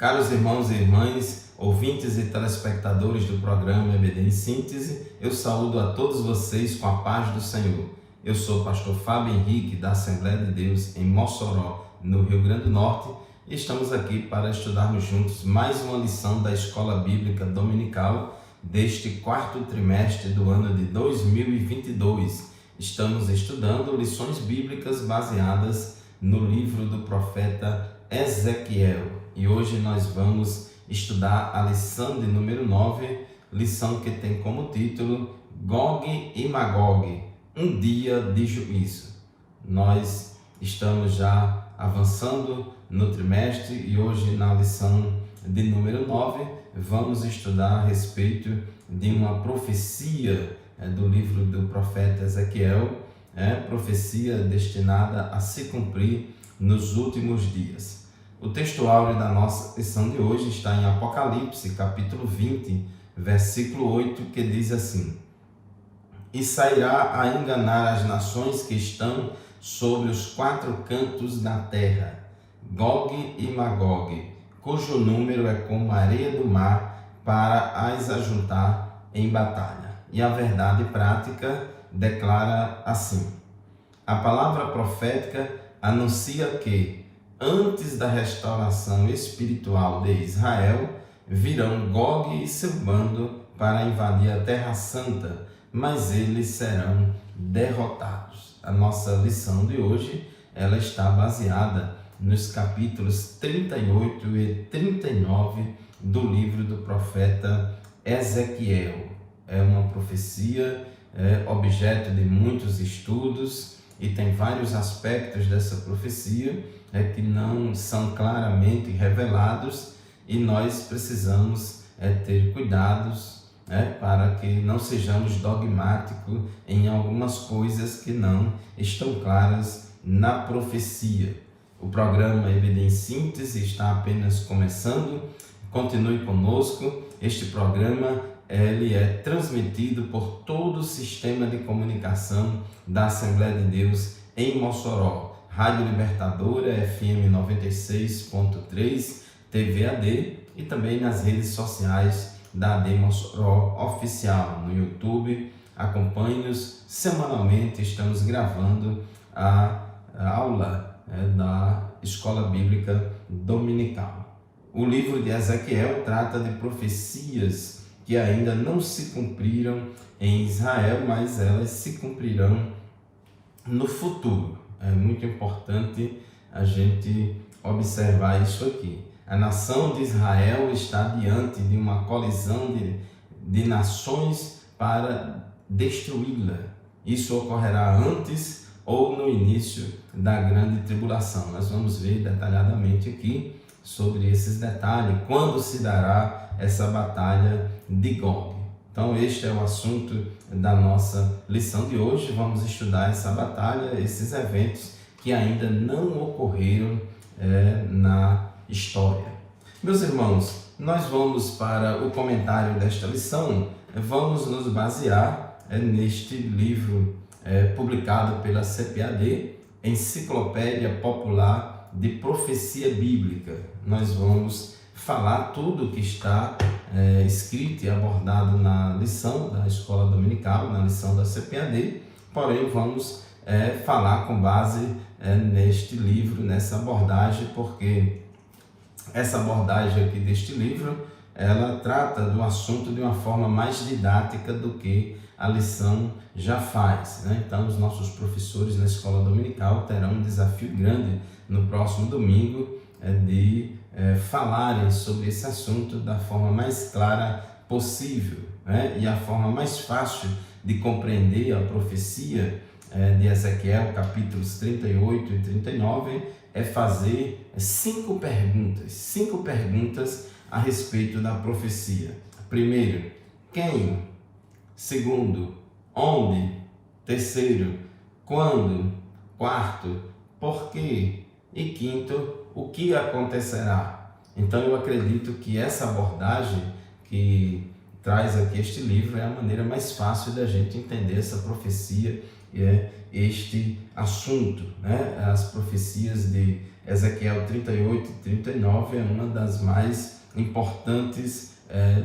Caros irmãos e irmãs, ouvintes e telespectadores do programa EBD em Síntese, eu saúdo a todos vocês com a paz do Senhor. Eu sou o pastor Fábio Henrique, da Assembleia de Deus em Mossoró, no Rio Grande do Norte, e estamos aqui para estudarmos juntos mais uma lição da Escola Bíblica Dominical deste quarto trimestre do ano de 2022. Estamos estudando lições bíblicas baseadas no livro do profeta Ezequiel. E hoje nós vamos estudar a lição de número 9, lição que tem como título Gog e Magog, um dia de juízo. Nós estamos já avançando no trimestre e hoje na lição de número 9 vamos estudar a respeito de uma profecia do livro do profeta Ezequiel, profecia destinada a se cumprir nos últimos dias. O texto áureo da nossa lição de hoje está em Apocalipse, capítulo 20, versículo 8, que diz assim: E sairá a enganar as nações que estão sobre os quatro cantos da terra, Gog e Magog, cujo número é como a areia do mar, para as ajuntar em batalha. E a verdade prática declara assim: a palavra profética anuncia que, antes da restauração espiritual de Israel, virão Gog e seu bando para invadir a Terra Santa, mas eles serão derrotados. A nossa lição de hoje, ela está baseada nos capítulos 38 e 39 do livro do profeta Ezequiel. É uma profecia, objeto de muitos estudos, e tem vários aspectos dessa profecia que não são claramente revelados, e nós precisamos ter cuidados para que não sejamos dogmáticos em algumas coisas que não estão claras na profecia. O programa EBD em Síntese está apenas começando. Continue conosco. Este programa ele é transmitido por todo o sistema de comunicação da Assembleia de Deus em Mossoró, Rádio Libertadora, FM 96.3, TV AD, e também nas redes sociais da AD Mossoró Oficial, no YouTube. Acompanhe-nos semanalmente, estamos gravando a aula da Escola Bíblica Dominical. O livro de Ezequiel trata de profecias que ainda não se cumpriram em Israel, mas elas se cumprirão no futuro. É muito importante a gente observar isso aqui. A nação de Israel está diante de uma colisão de nações para destruí-la. Isso ocorrerá antes ou no início da grande tribulação. Nós vamos ver detalhadamente aqui sobre esses detalhes, quando se dará essa batalha de Gog. Então este é o assunto da nossa lição de hoje. Vamos estudar essa batalha, esses eventos que ainda não ocorreram na história. Meus irmãos, nós vamos para o comentário desta lição, vamos nos basear neste livro publicado pela CPAD, Enciclopédia Popular de Profecia Bíblica. Nós vamos falar tudo que está escrito e abordado na lição da Escola Dominical, na lição da CPAD, porém vamos falar com base neste livro, nessa abordagem, porque essa abordagem aqui deste livro, ela trata do assunto de uma forma mais didática do que a lição já faz, Então, os nossos professores na Escola Dominical terão um desafio grande no próximo domingo de falarem sobre esse assunto da forma mais clara possível, E a forma mais fácil de compreender a profecia de Ezequiel, capítulos 38 e 39, é fazer cinco perguntas a respeito da profecia. Primeiro, quem? Segundo, onde? Terceiro, quando? Quarto, por quê? E quinto, o que acontecerá? Então eu acredito que essa abordagem que traz aqui este livro é a maneira mais fácil da gente entender essa profecia, este assunto, As profecias de Ezequiel 38 e 39 é uma das mais importantes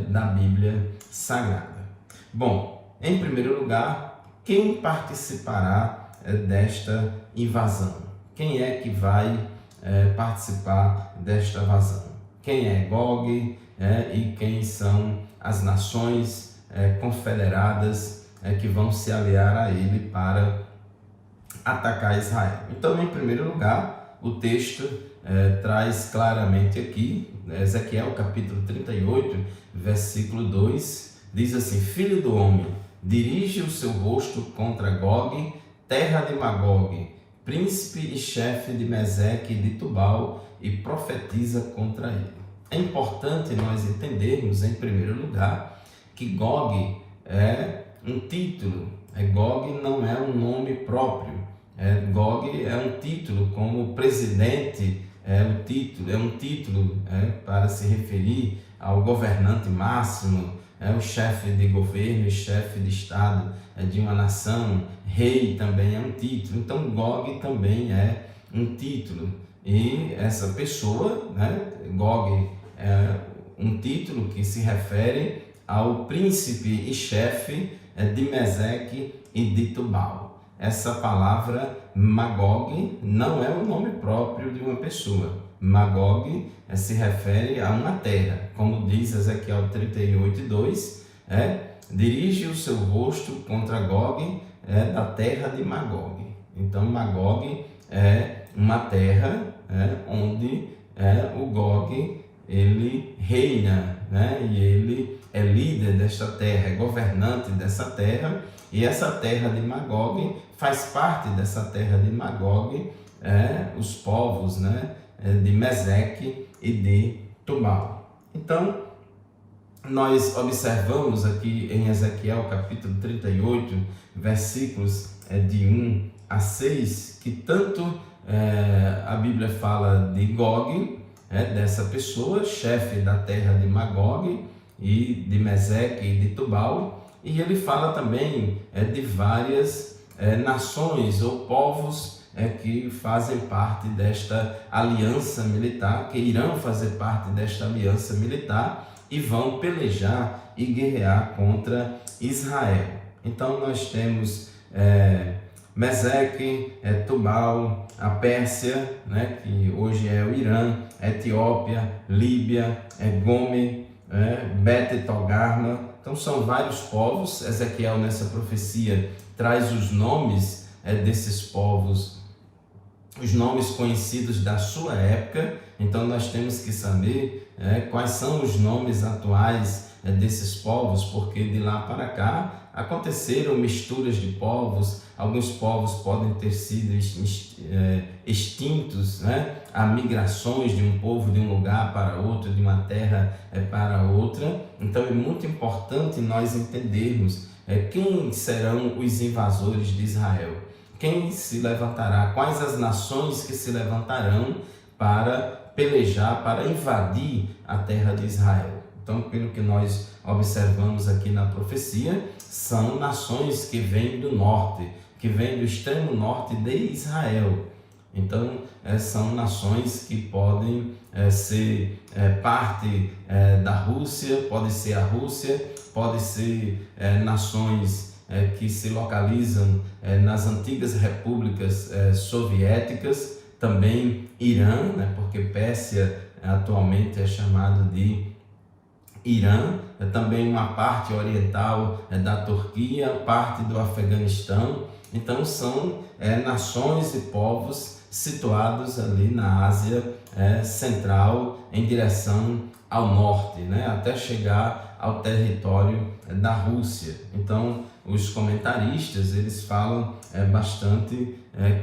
da Bíblia Sagrada. Bom, em primeiro lugar, quem participará desta invasão? Quem é que vai participar desta invasão? Quem é Gog e quem são as nações confederadas que vão se aliar a ele para atacar Israel? Então, em primeiro lugar, o texto traz claramente aqui, Ezequiel capítulo 38, versículo 2, diz assim: Filho do homem, dirige o seu rosto contra Gog, terra de Magog, príncipe e chefe de Meseque e de Tubal, e profetiza contra ele. É importante nós entendermos, em primeiro lugar, que Gog é um título. Gog não é um nome próprio. Gog é um título, como presidente é um título para se referir ao governante máximo, o chefe de governo e chefe de estado de uma nação. Rei também é um título. Então Gog também é um título. E essa pessoa, Gog, é um título que se refere ao príncipe e chefe de Meseque e de Tubal. Essa palavra Magog não é o nome próprio de uma pessoa. Magog se refere a uma terra, como diz Ezequiel 38, 2, dirige o seu rosto contra Gog, da terra de Magog. Então Magog é uma terra onde o Gog ele reina, e ele é líder desta terra, é governante dessa terra, e essa terra de Magog faz parte dessa terra de Magog, os povos de Meseque e de Tubal. Então, nós observamos aqui em Ezequiel capítulo 38, versículos de 1 a 6, que tanto a Bíblia fala de Gog, dessa pessoa, chefe da terra de Magog e de Meseque e de Tubal, e ele fala também de várias nações ou povos que fazem parte desta aliança militar, que irão fazer parte desta aliança militar e vão pelejar e guerrear contra Israel. Então nós temos Meseque, Tubal, a Pérsia, que hoje é o Irã, Etiópia, Líbia, Gome, Bet Togarma. Então são vários povos. Ezequiel nessa profecia traz os nomes desses povos, os nomes conhecidos da sua época. Então nós temos que saber quais são os nomes atuais desses povos, porque de lá para cá aconteceram misturas de povos. Alguns povos podem ter sido extintos, há migrações de um povo de um lugar para outro, de uma terra para outra. Então é muito importante nós entendermos quem serão os invasores de Israel, quem se levantará, quais as nações que se levantarão para pelejar, para invadir a terra de Israel. Então, pelo que nós observamos aqui na profecia, são nações que vêm do norte, que vêm do extremo norte de Israel. Então, são nações que podem ser parte da Rússia, pode ser a Rússia, pode ser nações que se localizam nas antigas repúblicas soviéticas, também Irã, porque Pérsia atualmente é chamado de Irã, também uma parte oriental da Turquia, parte do Afeganistão. Então são nações e povos situados ali na Ásia Central, em direção ao norte, até chegar ao território da Rússia. Então os comentaristas eles falam bastante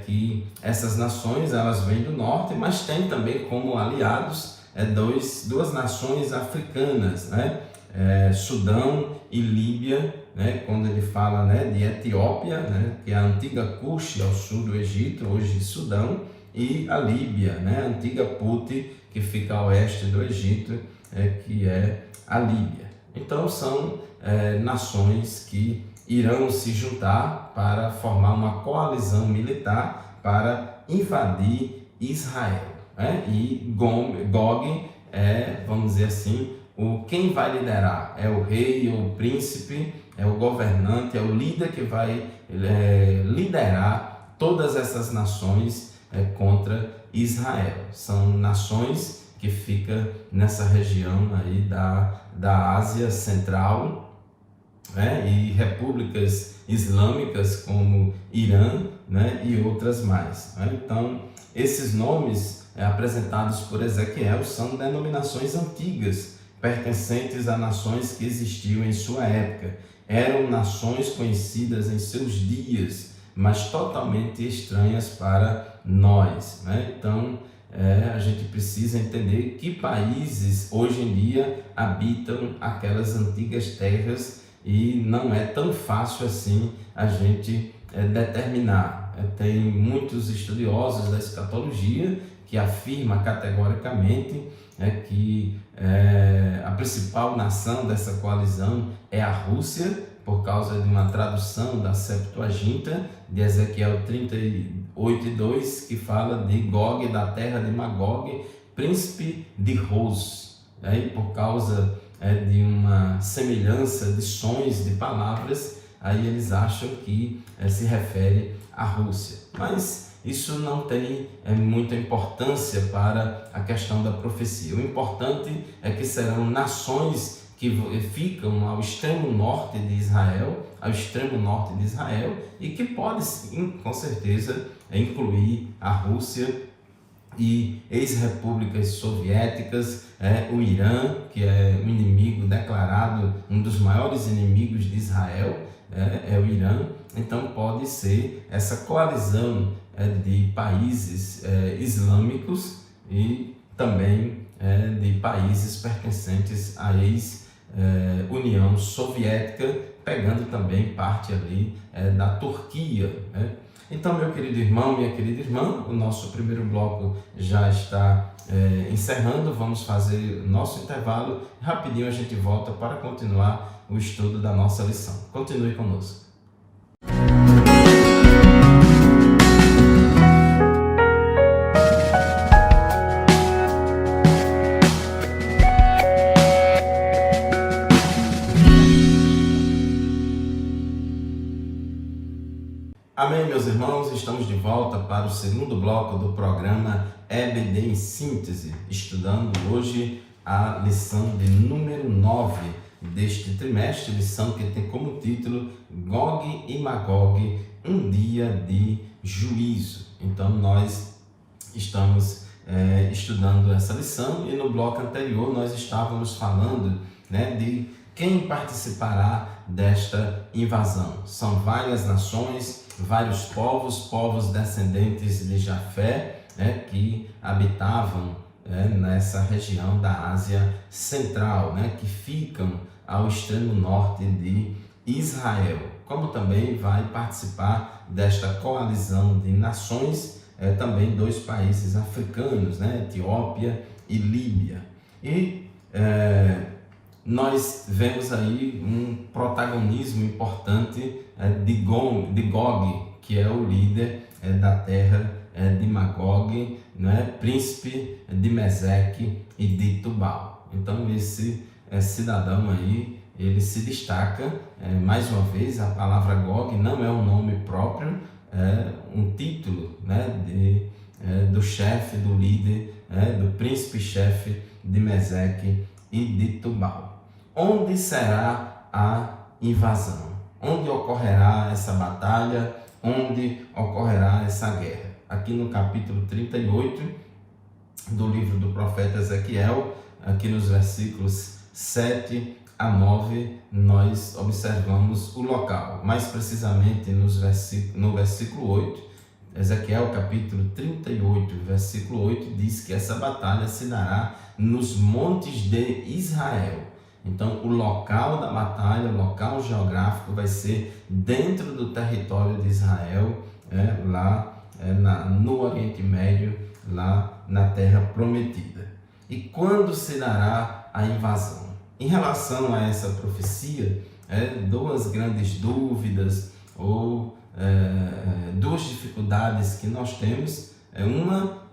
que essas nações elas vêm do norte, mas tem também como aliados duas nações africanas, Sudão e Líbia, quando ele fala de Etiópia, que é a antiga Cush ao sul do Egito, hoje Sudão, e a Líbia, a antiga Put, que fica a oeste do Egito, que é a Líbia. Então são nações que irão se juntar para formar uma coalizão militar para invadir Israel. E Gog é, vamos dizer assim, quem vai liderar, é o rei, é o príncipe, é o governante, é o líder que vai liderar todas essas nações contra Israel. São nações que ficam nessa região aí da Ásia Central, e repúblicas islâmicas como Irã, e outras mais. Então, esses nomes apresentados por Ezequiel são denominações antigas, pertencentes a nações que existiam em sua época. Eram nações conhecidas em seus dias, mas totalmente estranhas para nós. Então, a gente precisa entender que países hoje em dia habitam aquelas antigas terras e não é tão fácil assim a gente determinar. Tem muitos estudiosos da escatologia que afirmam categoricamente que a principal nação dessa coalizão é a Rússia, por causa de uma tradução da Septuaginta de Ezequiel 38:2, que fala de Gog, da terra de Magog, príncipe de Ros. E por causa de uma semelhança de sons, de palavras, aí eles acham que se refere à Rússia. Mas isso não tem muita importância para a questão da profecia. O importante é que serão nações que ficam ao extremo norte de Israel, e que pode sim, com certeza, incluir a Rússia e ex-repúblicas soviéticas, o Irã, que é um inimigo declarado, um dos maiores inimigos de Israel, é o Irã. Então pode ser essa coalizão de países islâmicos e também de países pertencentes à ex-União Soviética, pegando também parte ali da Turquia. Então, meu querido irmão, minha querida irmã, o nosso primeiro bloco já está encerrando. Vamos fazer nosso intervalo. Rapidinho a gente volta para continuar o estudo da nossa lição. Continue conosco. Amém, meus irmãos, estamos de volta para o segundo bloco do programa EBD em Síntese, estudando hoje a lição de número 9 deste trimestre, lição que tem como título Gog e Magog, um dia de juízo. Então nós estamos estudando essa lição e no bloco anterior nós estávamos falando de quem participará desta invasão. São várias nações, vários povos descendentes de Jafé, que habitavam nessa região da Ásia Central, que ficam ao extremo norte de Israel, como também vai participar desta coalizão de nações, também dois países africanos, Etiópia e Líbia. E nós vemos aí um protagonismo importante de Gog, que é o líder da terra de Magog, príncipe de Meseque e de Tubal. Então esse cidadão aí, ele se destaca, mais uma vez, a palavra Gog não é um nome próprio, é um título do chefe, do líder, do príncipe-chefe de Meseque e de Tubal. Onde será a invasão? Onde ocorrerá essa batalha? Onde ocorrerá essa guerra? Aqui no capítulo 38 do livro do profeta Ezequiel, aqui nos versículos 7 a 9, nós observamos o local. Mais precisamente no versículo 8, Ezequiel capítulo 38, versículo 8, diz que essa batalha se dará nos montes de Israel. Então, o local da batalha, o local geográfico vai ser dentro do território de Israel, lá no Oriente Médio, lá na Terra Prometida. E quando se dará a invasão? Em relação a essa profecia, duas grandes dúvidas ou duas dificuldades que nós temos. Uma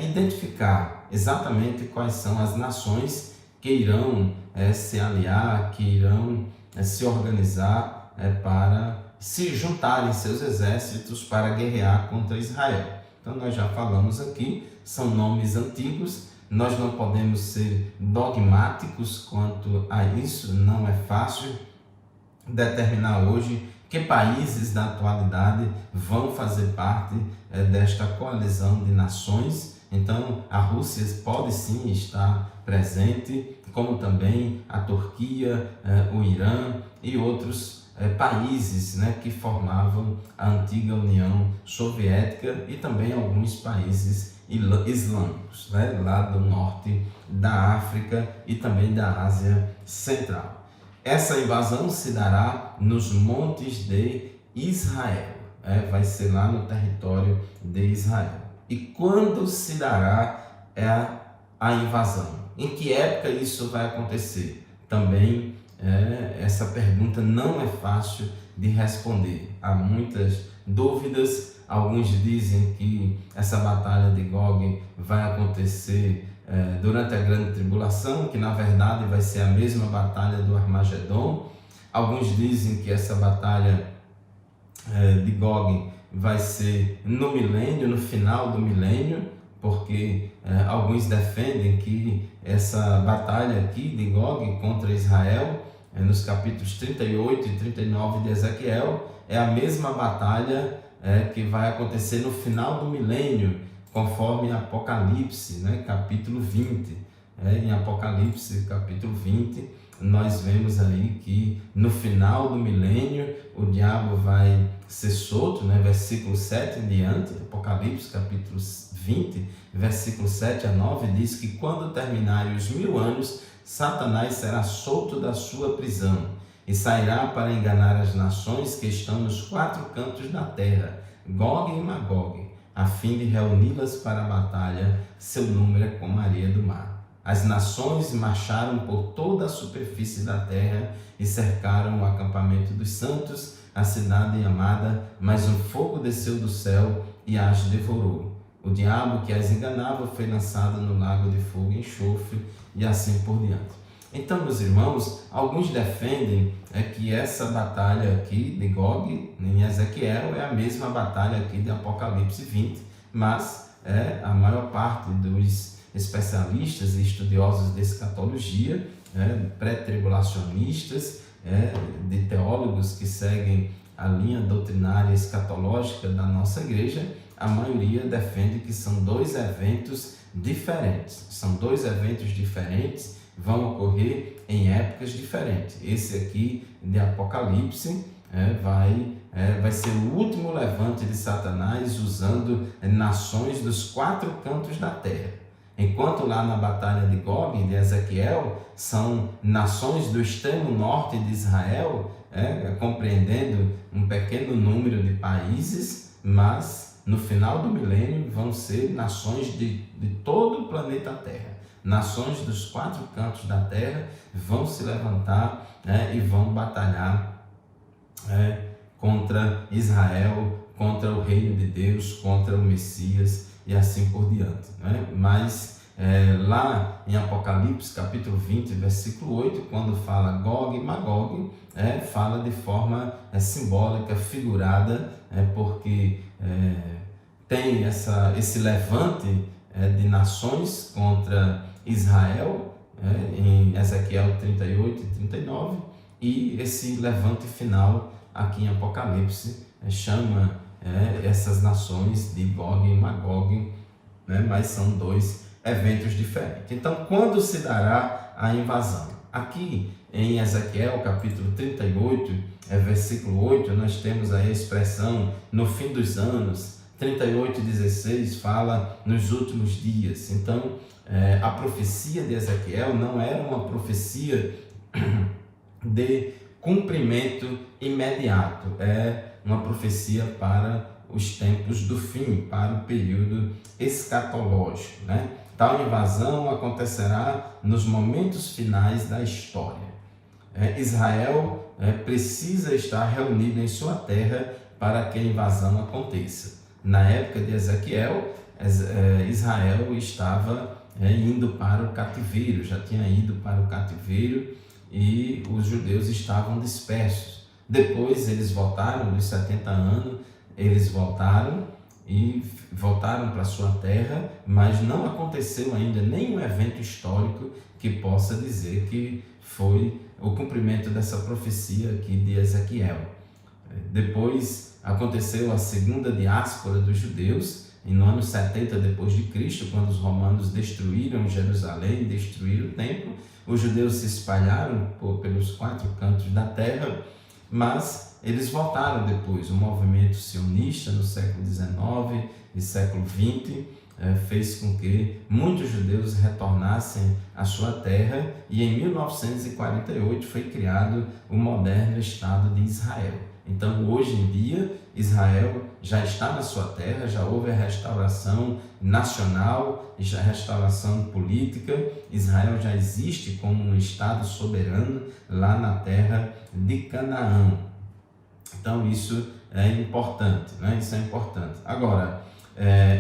identificar exatamente quais são as nações que irão se aliar, que irão se organizar para se juntarem seus exércitos para guerrear contra Israel. Então nós já falamos aqui, são nomes antigos, nós não podemos ser dogmáticos quanto a isso, não é fácil determinar hoje que países da atualidade vão fazer parte desta coalizão de nações. Então a Rússia pode sim estar presente, como também a Turquia, o Irã e outros países que formavam a antiga União Soviética e também alguns países islâmicos, lá do norte da África e também da Ásia Central. Essa invasão se dará nos montes de Israel, vai ser lá no território de Israel. E quando se dará a invasão? Em que época isso vai acontecer? Também essa pergunta não é fácil de responder. Há muitas dúvidas. Alguns dizem que essa batalha de Gog vai acontecer durante a grande tribulação, que na verdade vai ser a mesma batalha do Armagedon. Alguns dizem que essa batalha de Gog vai ser no milênio, no final do milênio, porque alguns defendem que essa batalha aqui de Gog contra Israel, nos capítulos 38 e 39 de Ezequiel, é a mesma batalha que vai acontecer no final do milênio, conforme Apocalipse, capítulo 20. Em Apocalipse, capítulo 20, nós vemos aí que no final do milênio o diabo vai ser solto, versículo 7 em diante. Apocalipse, capítulo 20, versículo 7 a 9, diz que quando terminarem os 1000 anos, Satanás será solto da sua prisão e sairá para enganar as nações que estão nos 4 cantos da terra, Gog e Magog, a fim de reuni-las para a batalha. Seu número é como a areia do mar. As nações marcharam por toda a superfície da terra e cercaram o acampamento dos santos, a cidade amada, mas um fogo desceu do céu e as devorou. O diabo que as enganava foi lançado no lago de fogo e enxofre, e assim por diante. Então, meus irmãos, alguns defendem que essa batalha aqui de Gog em Ezequiel é a mesma batalha aqui de Apocalipse 20, mas a maior parte dos especialistas e estudiosos de escatologia, pré-tribulacionistas, de teólogos que seguem a linha doutrinária escatológica da nossa igreja, a maioria defende que são 2 eventos diferentes. São 2 eventos diferentes, vão ocorrer em épocas diferentes. Esse aqui de Apocalipse vai ser o último levante de Satanás usando nações dos 4 cantos da terra. Enquanto lá na batalha de Gog, de Ezequiel, são nações do extremo norte de Israel, compreendendo um pequeno número de países, mas no final do milênio vão ser nações de todo o planeta Terra. Nações dos 4 cantos da terra vão se levantar e vão batalhar contra Israel, contra o reino de Deus, contra o Messias e assim por diante. Mas lá em Apocalipse, capítulo 20, versículo 8, quando fala Gog e Magog, fala de forma simbólica, figurada, porque tem esse levante de nações contra Israel, em Ezequiel 38 e 39, e esse levante final aqui em Apocalipse chama essas nações de Gog e Magog, mas são 2 eventos diferentes. Então, quando se dará a invasão? Aqui em Ezequiel capítulo 38, versículo 8, nós temos aí a expressão no fim dos anos. 38:16 fala nos últimos dias. Então, a profecia de Ezequiel não era uma profecia de cumprimento imediato, é uma profecia para os tempos do fim, para o período escatológico. Tal invasão acontecerá nos momentos finais da história. Israel precisa estar reunido em sua terra para que a invasão aconteça. Na época de Ezequiel, Israel estava indo para o cativeiro, já tinha ido para o cativeiro e os judeus estavam dispersos. Depois eles voltaram, dos 70 anos, eles voltaram para sua terra, mas não aconteceu ainda nenhum evento histórico que possa dizer que foi o cumprimento dessa profecia aqui de Ezequiel. Depois aconteceu a segunda diáspora dos judeus, no ano 70 depois de Cristo, quando os romanos destruíram Jerusalém, destruíram o templo. Os judeus se espalharam pelos 4 cantos da terra, mas eles voltaram depois. O movimento sionista no século XIX e século XX fez com que muitos judeus retornassem à sua terra, e em 1948 foi criado o moderno Estado de Israel. Então, hoje em dia, Israel já está na sua terra, já houve a restauração nacional, já a restauração política. Israel já existe como um Estado soberano lá na terra de Canaã. Então, isso é importante, né? Isso é importante. Agora,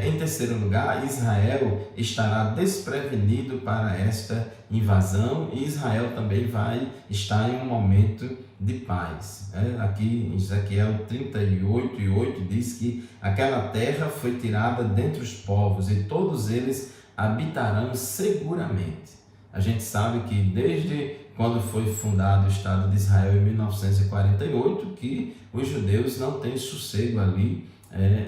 em terceiro lugar, Israel estará desprevenido para esta invasão, e Israel também vai estar em um momento de paz. Aqui em Ezequiel 38:8 diz que aquela terra foi tirada dentre os povos e todos eles habitarão seguramente. A gente sabe que desde quando foi fundado o Estado de Israel em 1948, que os judeus não têm sossego ali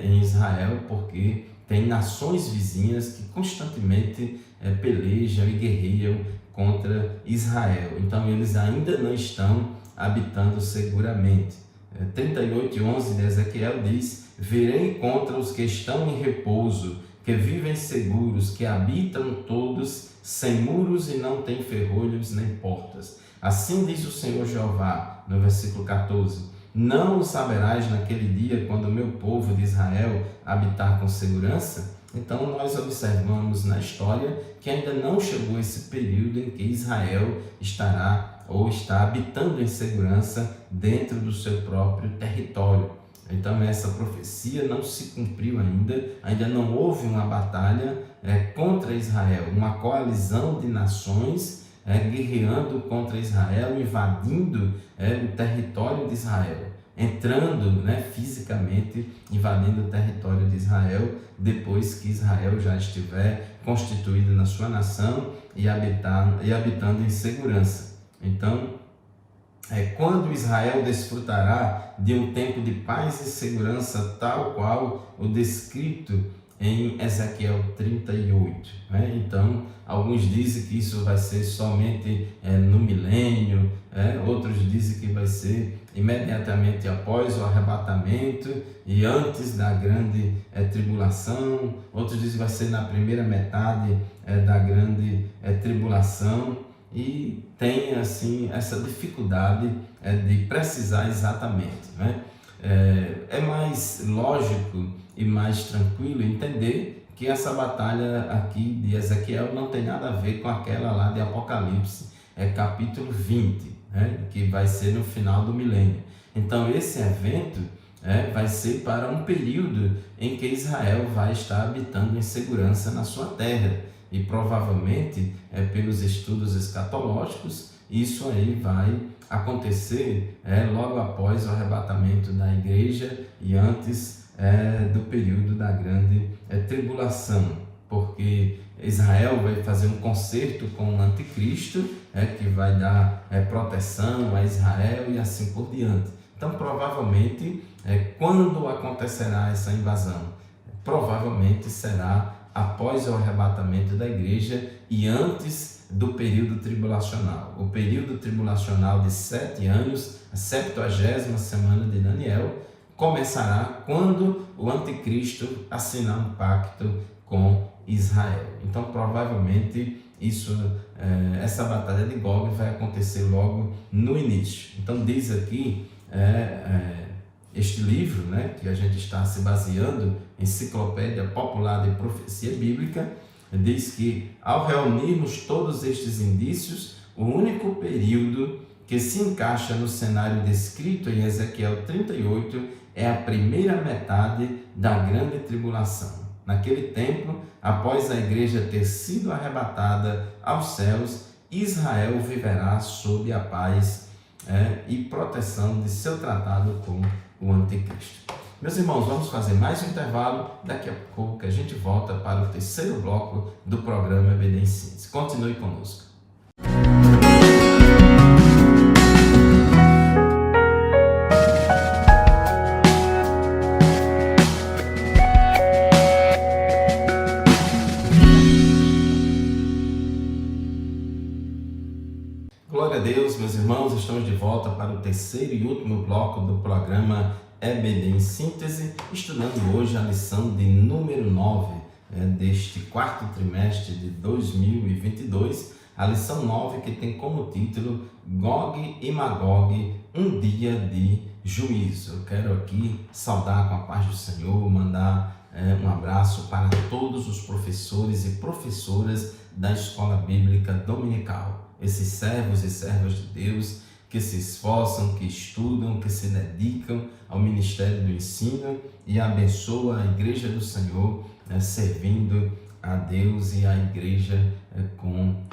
em Israel, porque tem nações vizinhas que constantemente pelejam e guerreiam contra Israel. Então eles ainda não estão habitando seguramente. 38:11 de Ezequiel diz: Virei contra os que estão em repouso, que vivem seguros, que habitam todos sem muros e não têm ferrolhos nem portas. Assim diz o Senhor Jeová, no versículo 14: Não o saberás naquele dia, quando o meu povo de Israel habitar com segurança? Então nós observamos na história que ainda não chegou esse período em que Israel estará ou está habitando em segurança dentro do seu próprio território. Então essa profecia não se cumpriu ainda não houve uma batalha contra Israel, uma coalizão de nações guerreando contra Israel, invadindo o território de Israel, entrando fisicamente, invadindo o território de Israel, depois que Israel já estiver constituído na sua nação e habitando em segurança. Então, quando Israel desfrutará de um tempo de paz e segurança, tal qual o descrito em Ezequiel 38. Então, alguns dizem que isso vai ser somente no milênio, outros dizem que vai ser imediatamente após o arrebatamento e antes da grande tribulação, outros dizem que vai ser na primeira metade da grande tribulação, e tem assim essa dificuldade de precisar exatamente. É mais lógico e mais tranquilo entender que essa batalha aqui de Ezequiel não tem nada a ver com aquela lá de Apocalipse, capítulo 20, que vai ser no final do milênio. Então esse evento vai ser para um período em que Israel vai estar habitando em segurança na sua terra, e provavelmente pelos estudos escatológicos isso aí vai acontecer logo após o arrebatamento da igreja e antes do período da grande tribulação, porque Israel vai fazer um concerto com o anticristo, que vai dar proteção a Israel e assim por diante. Então provavelmente quando acontecerá essa invasão? Provavelmente será após o arrebatamento da igreja e antes do período tribulacional. O período tribulacional de 7 anos, a 70ª semana de Daniel, começará quando o anticristo assinar um pacto com Israel. Então, provavelmente, essa batalha de Gog vai acontecer logo no início. Então, diz aqui este livro, que a gente está se baseando, Enciclopédia Popular de Profecia Bíblica, diz que ao reunirmos todos estes indícios, o único período que se encaixa no cenário descrito em Ezequiel 38 é a primeira metade da grande tribulação. Naquele tempo, após a igreja ter sido arrebatada aos céus, Israel viverá sob a paz e proteção de seu tratado com o anticristo. Meus irmãos, vamos fazer mais um intervalo. Daqui a pouco a gente volta para o terceiro bloco do programa EBD em Síntese. Continue conosco. Glória a Deus, meus irmãos, estamos de volta para o terceiro e último bloco do programa EBD em Síntese, estudando hoje a lição de número 9 deste quarto trimestre de 2022, a lição 9 que tem como título Gog e Magog, um dia de juízo. Eu quero aqui saudar com a paz do Senhor, mandar um abraço para todos os professores e professoras da Escola Bíblica Dominical, esses servos e servas de Deus que se esforçam, que estudam, que se dedicam ao ministério do ensino e abençoa a Igreja do Senhor, servindo a Deus e a Igreja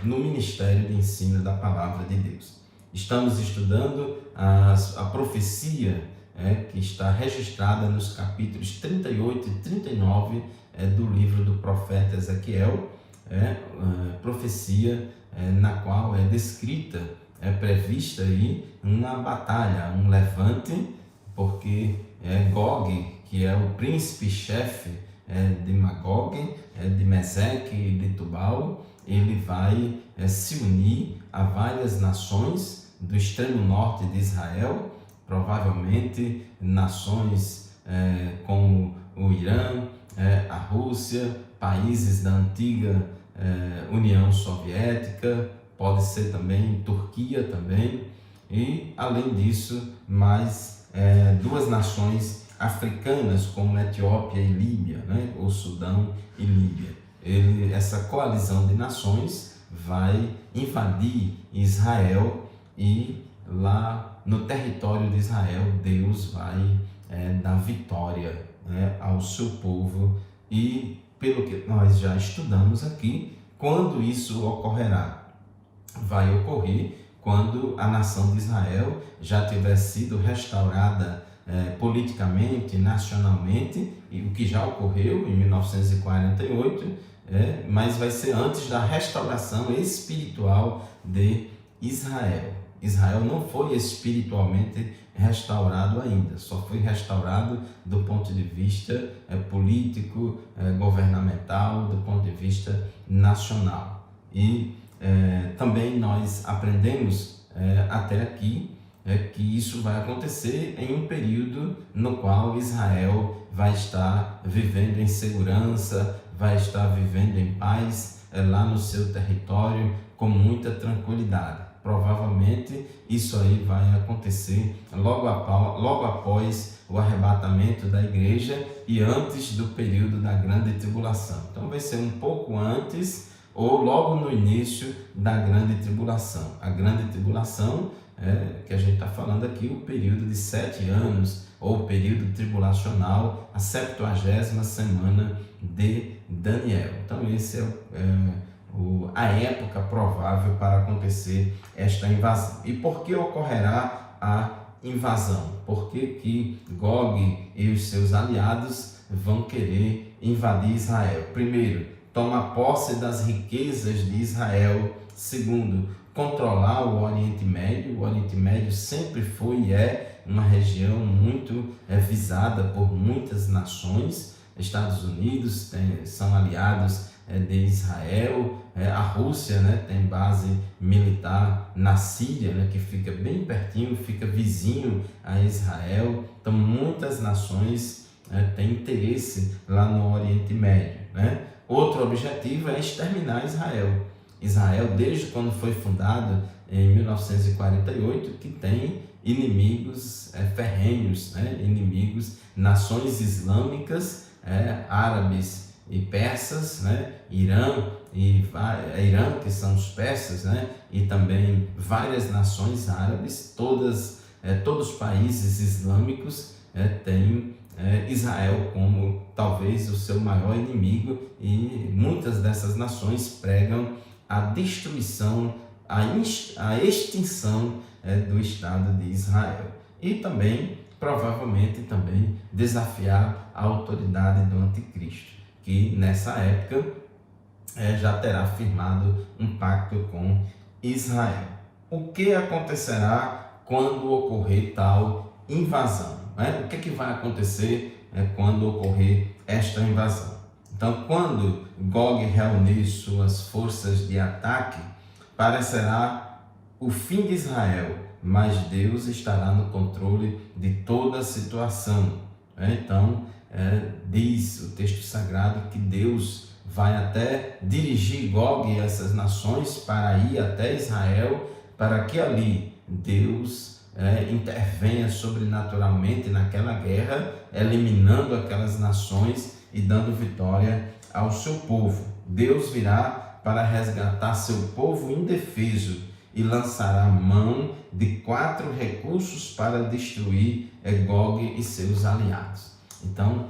no ministério de ensino da Palavra de Deus. Estamos estudando a profecia que está registrada nos capítulos 38 e 39 do livro do profeta Ezequiel, profecia na qual é descrita, prevista aí uma batalha, um levante, porque Gog, que é o príncipe-chefe de Magog, de Meseque e de Tubal, ele vai se unir a várias nações do extremo norte de Israel, provavelmente nações como o Irã, a Rússia, países da antiga União Soviética, pode ser também Turquia também, e além disso mais duas nações africanas como Etiópia e Líbia, ou Sudão e Líbia. Essa coalizão de nações vai invadir Israel e lá no território de Israel Deus vai dar vitória ao seu povo, e pelo que nós já estudamos aqui, quando isso ocorrerá? Vai ocorrer quando a nação de Israel já tiver sido restaurada politicamente, nacionalmente, e o que já ocorreu em 1948, mas vai ser antes da restauração espiritual de Israel. Israel não foi espiritualmente restaurado ainda, só foi restaurado do ponto de vista político, governamental, do ponto de vista nacional. E também nós aprendemos até aqui que isso vai acontecer em um período no qual Israel vai estar vivendo em segurança, vai estar vivendo em paz lá no seu território com muita tranquilidade. Provavelmente isso aí vai acontecer logo após o arrebatamento da igreja e antes do período da grande tribulação. Então vai ser um pouco antes ou logo no início da grande tribulação. A grande tribulação que a gente está falando aqui, o período de 7 anos, ou o período tribulacional, a 70ª semana de Daniel. Então esse a época provável para acontecer esta invasão. E por que ocorrerá a invasão? Por que Gog e os seus aliados vão querer invadir Israel? Primeiro, tomar posse das riquezas de Israel. Segundo, controlar o Oriente Médio. O Oriente Médio sempre foi e é uma região muito visada por muitas nações. Estados Unidos são aliados de Israel, a Rússia tem base militar na Síria, que fica bem pertinho, fica vizinho a Israel. Então muitas nações têm interesse lá no Oriente Médio. Outro objetivo é exterminar Israel. Israel, desde quando foi fundado em 1948, que tem inimigos ferrenhos, inimigos, nações islâmicas, árabes e persas, Irã, que são os persas, e também várias nações árabes, todos os países islâmicos têm Israel como talvez o seu maior inimigo, e muitas dessas nações pregam a destruição, a extinção do Estado de Israel, e também provavelmente também desafiar a autoridade do anticristo, que nessa época já terá firmado um pacto com Israel. O que acontecerá quando ocorrer tal invasão? O que vai acontecer quando ocorrer esta invasão? Então, quando Gog reunir suas forças de ataque, parecerá o fim de Israel, mas Deus estará no controle de toda a situação. Então, diz o texto sagrado que Deus vai até dirigir Gog e essas nações para ir até Israel, para que ali Deus intervenha sobrenaturalmente naquela guerra, eliminando aquelas nações e dando vitória ao seu povo. Deus virá para resgatar seu povo indefeso e lançará mão de 4 recursos para destruir Gog e seus aliados. Então,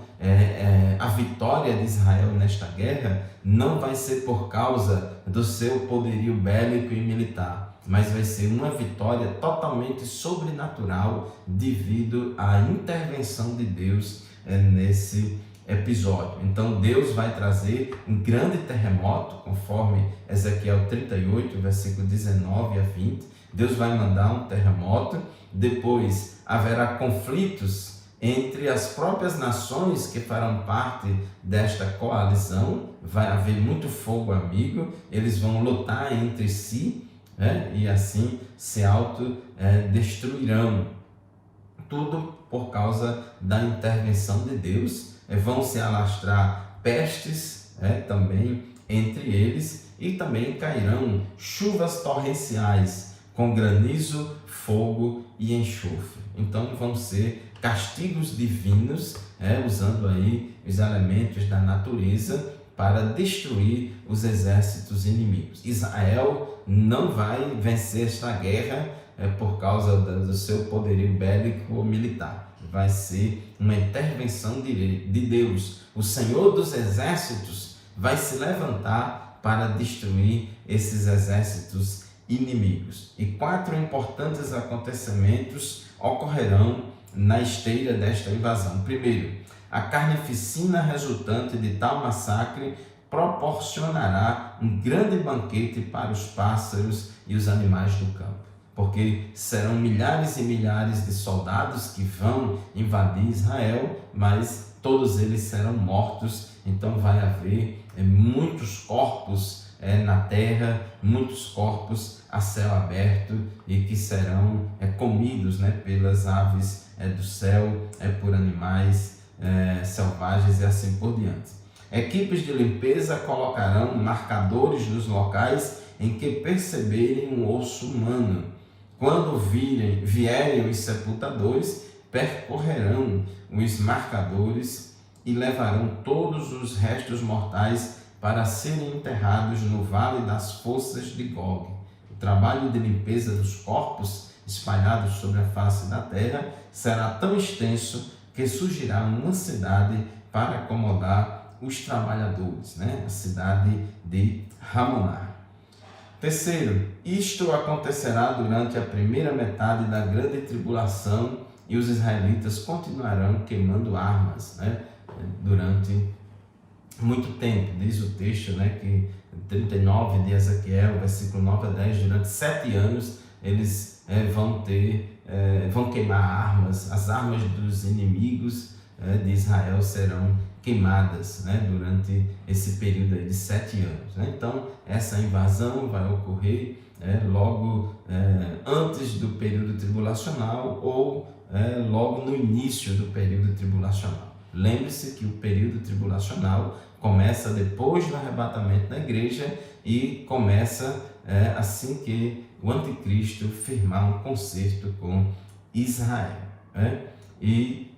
a vitória de Israel nesta guerra não vai ser por causa do seu poderio bélico e militar, mas vai ser uma vitória totalmente sobrenatural devido à intervenção de Deus nesse episódio. Então Deus vai trazer um grande terremoto, conforme Ezequiel 38, versículo 19 a 20. Deus vai mandar um terremoto, depois haverá conflitos entre as próprias nações que farão parte desta coalizão, vai haver muito fogo amigo, eles vão lutar entre si, e assim se autodestruirão. Tudo por causa da intervenção de Deus. Vão se alastrar pestes também entre eles, e também cairão chuvas torrenciais com granizo, fogo e enxofre. Então vão ser castigos divinos, usando aí os elementos da natureza para destruir os exércitos inimigos. Israel não vai vencer esta guerra por causa do seu poderio bélico ou militar. Vai ser uma intervenção de Deus. O Senhor dos exércitos vai se levantar para destruir esses exércitos inimigos. E 4 importantes acontecimentos ocorrerão na esteira desta invasão. Primeiro, a carnificina resultante de tal massacre proporcionará um grande banquete para os pássaros e os animais do campo, porque serão milhares e milhares de soldados que vão invadir Israel, mas todos eles serão mortos. Então vai haver muitos corpos na terra, muitos corpos a céu aberto, e que serão comidos pelas aves do céu, por animais selvagens e assim por diante. Equipes de limpeza colocarão marcadores nos locais em que perceberem um osso humano. Quando vierem os sepultadores, percorrerão os marcadores e levarão todos os restos mortais para serem enterrados no vale das forças de Gog. O trabalho de limpeza dos corpos espalhados sobre a face da terra será tão extenso que surgirá uma cidade para acomodar os trabalhadores, a cidade de Ramoná. Terceiro, isto acontecerá durante a primeira metade da grande tribulação, e os israelitas continuarão queimando armas durante muito tempo. Diz o texto que 39 de Ezequiel, versículo 9 a 10, durante 7 anos eles vão queimar armas. As armas dos inimigos de Israel serão queimadas durante esse período de 7 anos. Então essa invasão vai ocorrer logo antes do período tribulacional, ou logo no início do período tribulacional. Lembre-se que o período tribulacional começa depois do arrebatamento da igreja, e começa assim que o anticristo firmar um concerto com Israel. E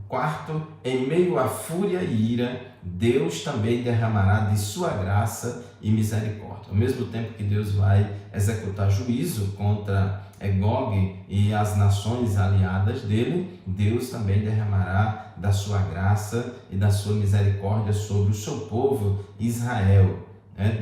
Quarto, em meio à fúria e ira, Deus também derramará de sua graça e misericórdia. Ao mesmo tempo que Deus vai executar juízo contra Gog e as nações aliadas dele, Deus também derramará da sua graça e da sua misericórdia sobre o seu povo Israel.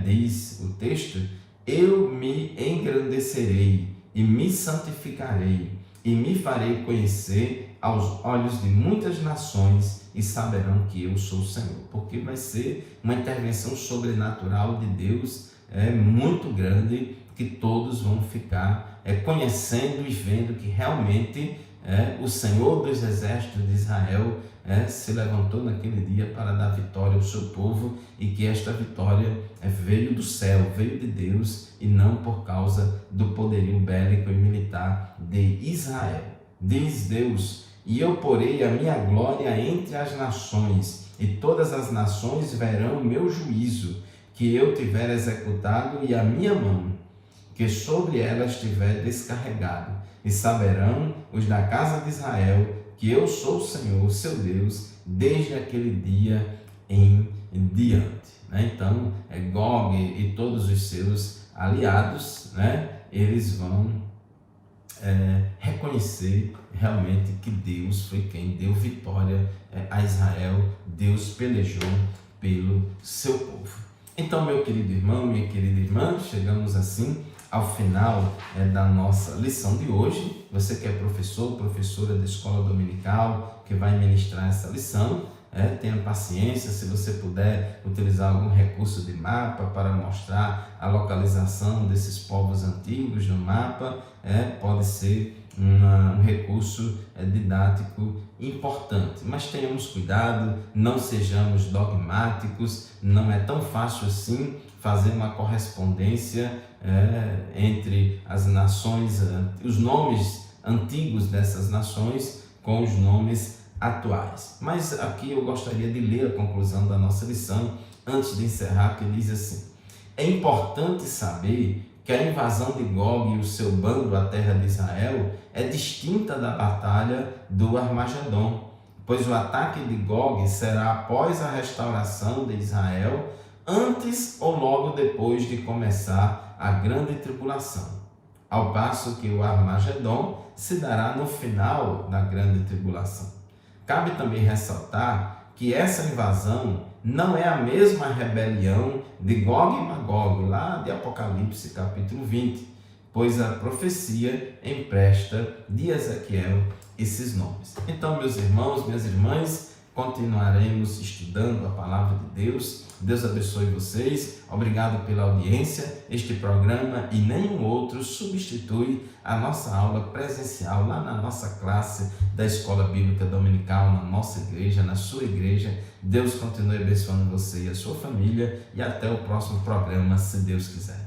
Diz o texto: eu me engrandecerei e me santificarei e me farei conhecer aos olhos de muitas nações e saberão que eu sou o Senhor. Porque vai ser uma intervenção sobrenatural de Deus muito grande, que todos vão ficar conhecendo e vendo que realmente o Senhor dos exércitos de Israel se levantou naquele dia para dar vitória ao seu povo, e que esta vitória veio do céu, veio de Deus, e não por causa do poderio bélico e militar de Israel. Diz Deus: e eu porei a minha glória entre as nações, e todas as nações verão o meu juízo, que eu tiver executado, e a minha mão, que sobre elas tiver descarregado, e saberão os da casa de Israel que eu sou o Senhor, seu Deus, desde aquele dia em diante. Então, Gog e todos os seus aliados, eles vão reconhecer realmente que Deus foi quem deu vitória a Israel. Deus pelejou pelo seu povo. Então, meu querido irmão, minha querida irmã, chegamos assim ao final da nossa lição de hoje. Você que é professor, professora da escola dominical, que vai ministrar essa lição, tenha paciência. Se você puder utilizar algum recurso de mapa para mostrar a localização desses povos antigos no mapa, pode ser um recurso didático importante. Mas tenhamos cuidado, não sejamos dogmáticos. Não é tão fácil assim fazer uma correspondência entre as nações, os nomes antigos dessas nações com os nomes atuais. Mas aqui eu gostaria de ler a conclusão da nossa lição antes de encerrar, que diz assim: é importante saber que a invasão de Gog e o seu bando à terra de Israel é distinta da batalha do Armagedon, pois o ataque de Gog será após a restauração de Israel, antes ou logo depois de começar a grande tribulação, ao passo que o Armagedon se dará no final da grande tribulação. Cabe também ressaltar que essa invasão não é a mesma rebelião de Gog e Magog, lá de Apocalipse capítulo 20, pois a profecia empresta de Ezequiel esses nomes. Então, meus irmãos, minhas irmãs, continuaremos estudando a palavra de Deus. Deus abençoe vocês. Obrigado pela audiência. Este programa e nenhum outro substitui a nossa aula presencial lá na nossa classe da Escola Bíblica Dominical, na nossa igreja, na sua igreja. Deus continue abençoando você e a sua família, e até o próximo programa, se Deus quiser.